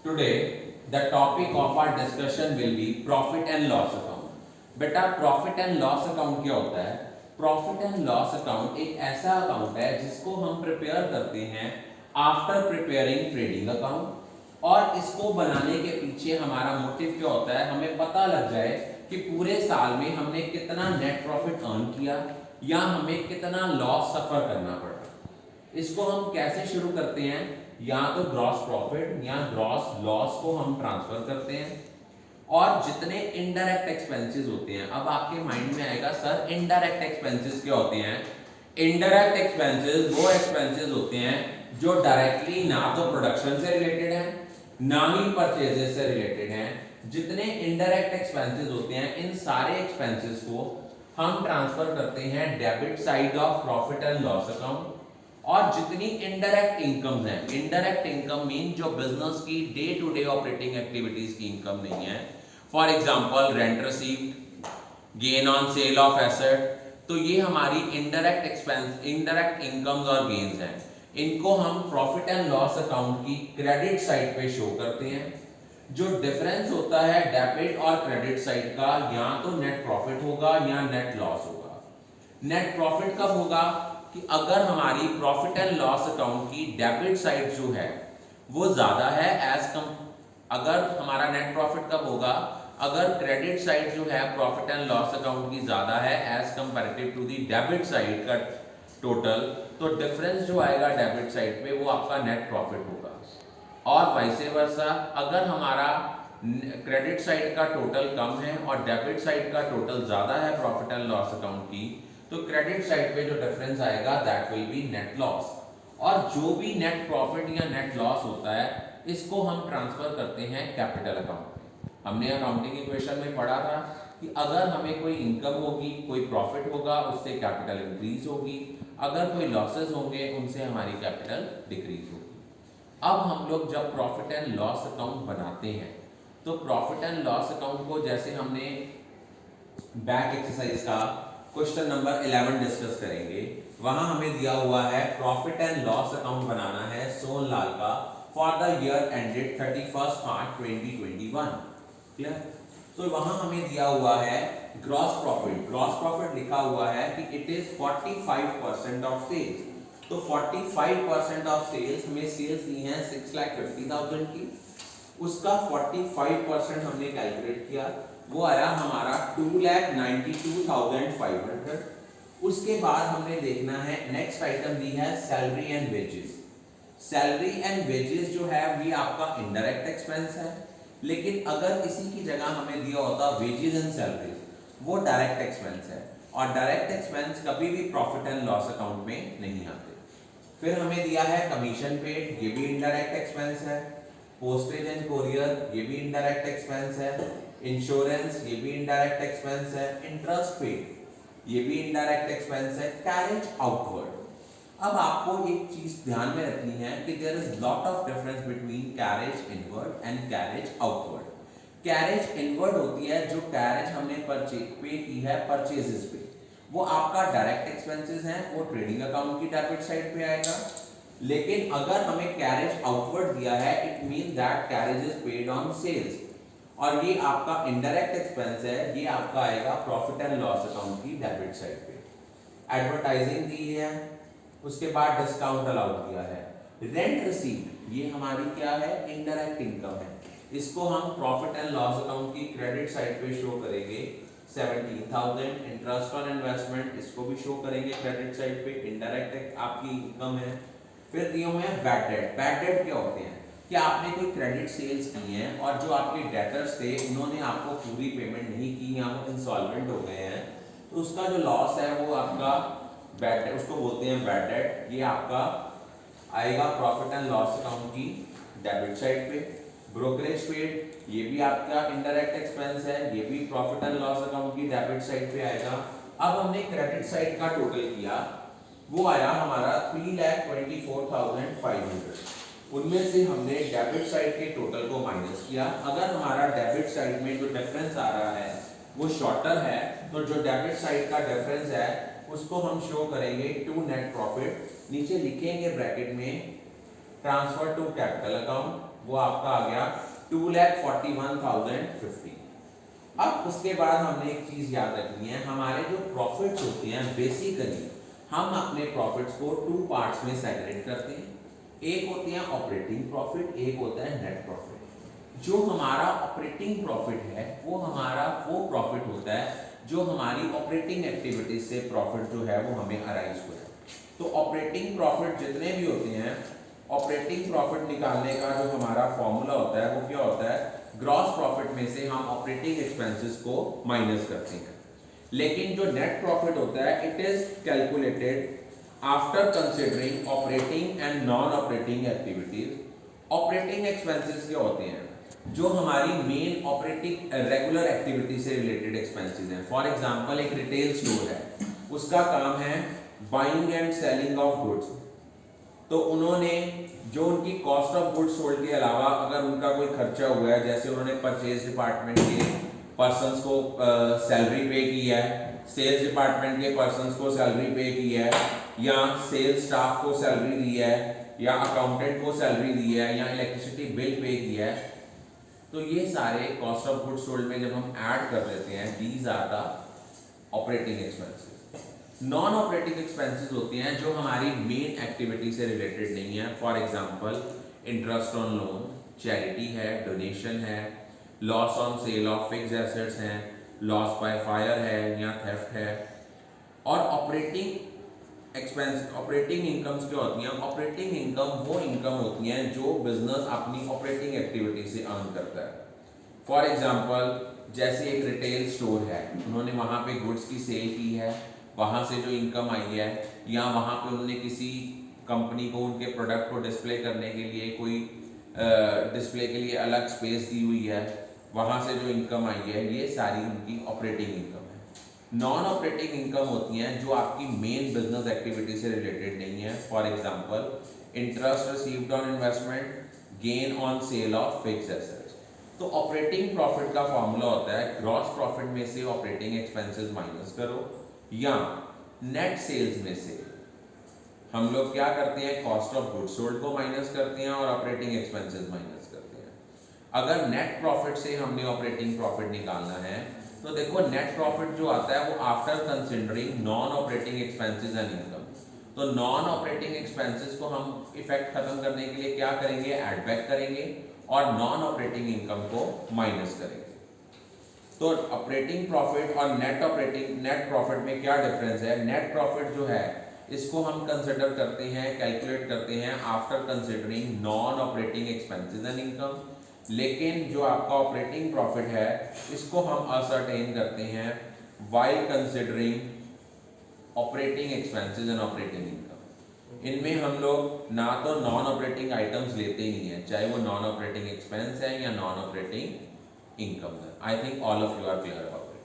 Today, the topic of our discussion will be profit and loss account. बेटा profit and loss account क्या होता है? Profit and loss account एक ऐसा account है जिसको हम प्रिपेयर करते हैं आफ्टर प्रिपेयरिंग ट्रेडिंग अकाउंट। और इसको बनाने के पीछे हमारा मोटिव क्या होता है? हमें पता लग जाए कि पूरे साल में हमने कितना नेट प्रॉफिट अर्न किया या हमें कितना लॉस सफर करना पड़ा। इसको हम कैसे शुरू करते हैं? या तो ग्रॉस प्रॉफिट या ग्रॉस लॉस को हम ट्रांसफर करते हैं और जितने इनडायरेक्ट एक्सपेंसेस होते हैं। अब आपके माइंड में आएगा सर इनडायरेक्ट एक्सपेंसेस क्या होते हैं? इनडायरेक्ट एक्सपेंसेस वो एक्सपेंसेस होते हैं जो डायरेक्टली ना तो प्रोडक्शन से रिलेटेड है ना ही परचेजेस से रिलेटेड हैं। जितने इनडायरेक्ट एक्सपेंसेस होते हैं इन सारे एक्सपेंसेस को हम ट्रांसफर करते हैं debit side of profit and loss account. और जितनी इनडायरेक्ट इनकम है, इनडायरेक्ट इनकम मीन जो बिजनेस की day to day operating activities की इनकम नहीं है, for example rent received, gain on sale of asset, तो ये हमारी इनडायरेक्ट एक्सपेंस, इनडायरेक्ट इनकम्स और गेन्स हैं। इनको हम प्रॉफिट एंड लॉस अकाउंट की क्रेडिट साइड पे शो करते हैं। जो डिफरेंस होता है डेबिट और क्रेडिट साइड का, या तो नेट प्रॉफिट होगा या नेट लॉस होगा। नेट प्रॉफिट कब होगा? कि अगर हमारी प्रॉफिट एंड लॉस अकाउंट की डेबिट साइड जो है वो ज्यादा है एज कम, अगर हमारा नेट प्रॉफिट कब होगा? अगर क्रेडिट साइड जो है प्रॉफिट एंड लॉस अकाउंट की ज्यादा है as comparative to the debit side का टोटल, तो डिफरेंस जो आएगा डेबिट साइड पे वो आपका नेट प्रॉफिट होगा। और वाइसे वर्सा, अगर हमारा क्रेडिट साइड का टोटल कम है और डेबिट साइड का टोटल ज्यादा है प्रॉफिट एंड लॉस अकाउंट की, तो क्रेडिट साइड पे जो डिफरेंस आएगा that will be net loss. और जो भी नेट प्रॉफिट या नेट लॉस होता है इसको हम ट्रांसफर करते हैं कैपिटल अकाउंट में। हमने अकाउंटिंग इक्वेशन में पढ़ा था कि अगर हमें कोई इनकम होगी, कोई प्रॉफिट होगा, उससे कैपिटल इंक्रीज होगी, अगर कोई लॉसेस होंगे उनसे हमारी कैपिटल डिक्रीज होगी। अब हम लोग जब प्रॉफिट एंड लॉस अकाउंट बनाते हैं तो प्रॉफिट एंड लॉस अकाउंट को जैसे हमने बैक एक्सरसाइज का क्वेश्चन नंबर 11 डिस्कस करेंगे, वहां हमें दिया हुआ है प्रॉफिट एंड लॉस अकाउंट बनाना है सोनलाल का for the year ended 31 March 2021। Clear? तो वहां हमें दिया हुआ है ग्रॉस प्रॉफिट। ग्रॉस प्रॉफिट लिखा हुआ है कि इट इज 45% ऑफ सेल्स। तो 45% ऑफ सेल्स, हमें सेल्स दी हैं 6,50,000 की, उसका 45% हमने कैलकुलेट किया, वो आया हमारा 2,92,500। उसके बाद हमने देखना है नेक्स्ट आइटम दी है salary and wages. Salary and wages जो है ये आपका इनडायरेक्ट एक्सपेंस है, लेकिन अगर इसी की जगह हमें दिया होता वेजेस एंड सैलरी, वो डायरेक्ट एक्सपेंस है और डायरेक्ट एक्सपेंस कभी भी प्रॉफिट एंड लॉस अकाउंट में नहीं आते। फिर हमें दिया है कमीशन पेड, ये भी इनडायरेक्ट एक्सपेंस है। पोस्टेज एंड कोरियर, ये भी इनडायरेक्ट एक्सपेंस है। इंश्योरेंस, ये भी इनडायरेक्ट एक्सपेंस है। इंटरेस्ट पेड, ये भी इनडायरेक्ट एक्सपेंस है। कैरेज आउटवर्ड, अब आपको एक चीज ध्यान में रखनी है कि there is lot of difference between carriage inward and carriage outward. Carriage inward होती है जो कैरेज हमने पे की है परचेजेस पे, वो आपका डायरेक्ट एक्सपेंसेस हैं, वो ट्रेडिंग अकाउंट की डेबिट साइड पे आएगा। लेकिन अगर हमें कैरेज आउटवर्ड दिया है, it mean that carriage is paid on sales, और ये आपका इनडायरेक्ट एक्सपेंस है, ये आपका आएगा प्रॉफिट एंड लॉस अकाउंट की डेबिट साइड पे। एडवर्टाइजिंग दी है, उसके बाद डिस्काउंट अलाउड दिया है। रेंट रिसीव्ड, ये हमारी क्या है? इनडायरेक्ट इनकम है, इसको हम प्रॉफिट एंड लॉस अकाउंट की क्रेडिट साइड पे शो करेंगे 17,000। इंटरेस्ट ऑन इन्वेस्टमेंट, इसको भी शो करेंगे क्रेडिट साइड पे, इनडायरेक्ट आपकी इनकम है। फिर दिए हुए हैं बैड डेट। बैड डेट क्या होते हैं कि आपने कोई क्रेडिट सेल्स की हैं और जो आपके डेटर्स थे उन्होंने आपको पूरी पेमेंट नहीं की या वो इंसॉल्वेंट हो गए हैं, तो उसका जो लॉस है वो आपका बैड डेट, उसको बोलते हैं बैड डेट। ये आपका आएगा प्रॉफिट एंड लॉस अकाउंट की डेबिट साइड पे। ब्रोकरेज पेड, ये भी आपका इनडायरेक्ट एक्सपेंस है, ये भी प्रॉफिट एंड लॉस अकाउंट की डेबिट साइड पे आएगा। अब हमने क्रेडिट साइड का टोटल किया, वो आया हमारा 3,24,500। उनमें से हमने डेबिट साइड के टोटल को माइनस किया। अगर हमारा डेबिट साइड में जो डिफरेंस आ रहा है वो शॉर्टर है, तो जो डेबिट साइड का डिफरेंस है उसको हम शो करेंगे टू नेट प्रॉफिट। नीचे लिखेंगे ब्रैकेट में ट्रांसफर टू कैपिटल अकाउंट, वो आपका आ गया 2,41,050। अब उसके बाद हमने एक चीज याद रखनी है, हमारे जो प्रॉफिट्स होते हैं बेसिकली हम अपने प्रॉफिट्स को टू पार्ट्स में सेपरेट करते हैं। एक होती है ऑपरेटिंग प्रॉफिट, एक होता है नेट प्रॉफिट। जो हमारा ऑपरेटिंग प्रॉफिट है वो हमारा वो प्रॉफिट होता है जो हमारी ऑपरेटिंग एक्टिविटीज से प्रॉफिट जो है वो हमें अराइज हो है। तो ऑपरेटिंग प्रॉफिट जितने भी होते हैं, ऑपरेटिंग प्रॉफिट निकालने का जो हमारा फॉर्मूला होता है वो क्या होता है, ग्रॉस प्रॉफिट में से हम ऑपरेटिंग एक्सपेंसेस को माइनस करते हैं। लेकिन जो नेट प्रॉफिट होता है it is calculated after considering operating and non operating activities. Operating expenses क्या होते हैं, जो हमारी मेन ऑपरेटिंग रेगुलर एक्टिविटी से रिलेटेड एक्सपेंसेस हैं। फॉर एग्जांपल एक रिटेल स्टोर है, उसका काम है buying and selling of goods. तो उन्होंने जो उनकी कॉस्ट ऑफ गुड्स सोल्ड के अलावा अगर उनका कोई खर्चा हुआ है, जैसे उन्होंने परचेज डिपार्टमेंट के पर्सन्स को सैलरी पे की है, सेल्स डिपार्टमेंट के पर्सन्स को सैलरी पे की है, या सेल्स स्टाफ को सैलरी दी है, या अकाउंटेंट को सैलरी दी है, या इलेक्ट्रिसिटी बिल पे किया है, तो ये सारे कॉस्ट ऑफ गुड्स सोल्ड में जब हम ऐड कर देते हैं, these are the operating expenses. Non operating expenses होती हैं जो हमारी मेन एक्टिविटी से रिलेटेड नहीं है। For example interest on loan, charity है, डोनेशन है, loss on sale of fixed assets हैं, लॉस बाय फायर है या थेफ्ट है। और ऑपरेटिंग एक्सपेंस, ऑपरेटिंग इनकम्स क्या होती हैं, ऑपरेटिंग इनकम वो इनकम होती हैं जो बिजनेस अपनी ऑपरेटिंग एक्टिविटी से अर्न करता है। फॉर एग्जांपल जैसे एक रिटेल स्टोर है, उन्होंने वहाँ पे गुड्स की सेल की है, वहाँ से जो इनकम आई है, या वहाँ पे उन्होंने किसी कंपनी को उनके प्रोडक्ट को डिस्प्ले करने के लिए कोई डिस्प्ले के लिए अलग स्पेस दी हुई है, वहाँ से जो इनकम आई है, ये सारी उनकी ऑपरेटिंग इनकम है। नॉन ऑपरेटिंग इनकम होती हैं जो आपकी मेन बिजनेस एक्टिविटी से रिलेटेड नहीं है। For example interest received on investment, gain on sale of fixed assets. तो ऑपरेटिंग प्रॉफिट का फॉर्मूला होता है ग्रॉस प्रॉफिट में से ऑपरेटिंग एक्सपेंसेस माइनस करो, या नेट सेल्स में से हम लोग क्या करते हैं, कॉस्ट ऑफ गुड्स सोल्ड को माइनस करते हैं और ऑपरेटिंग एक्सपेंसेस माइनस करते हैं। अगर नेट प्रॉफिट से हमने ऑपरेटिंग प्रॉफिट निकालना है तो देखो नेट प्रॉफिट जो आता है वो after considering non operating expenses and income. तो नॉन ऑपरेटिंग एक्सपेंसेस को हम इफेक्ट खत्म करने के लिए क्या करेंगे, एड बैक करेंगे और नॉन ऑपरेटिंग इनकम को माइनस करेंगे। तो ऑपरेटिंग प्रॉफिट और नेट प्रॉफिट में क्या डिफरेंस है, नेट प्रॉफिट जो है इसको हम कंसिडर करते हैं, कैलकुलेट करते हैं after considering non operating expenses and income. लेकिन जो आपका ऑपरेटिंग प्रॉफिट है इसको हम असर्टेन करते हैं while considering operating expenses and operating income. इनमें हम लोग ना तो नॉन ऑपरेटिंग आइटम्स लेते ही नहीं है, चाहे वो नॉन ऑपरेटिंग एक्सपेंस है या नॉन ऑपरेटिंग इनकम है। I think all of you are clear about it.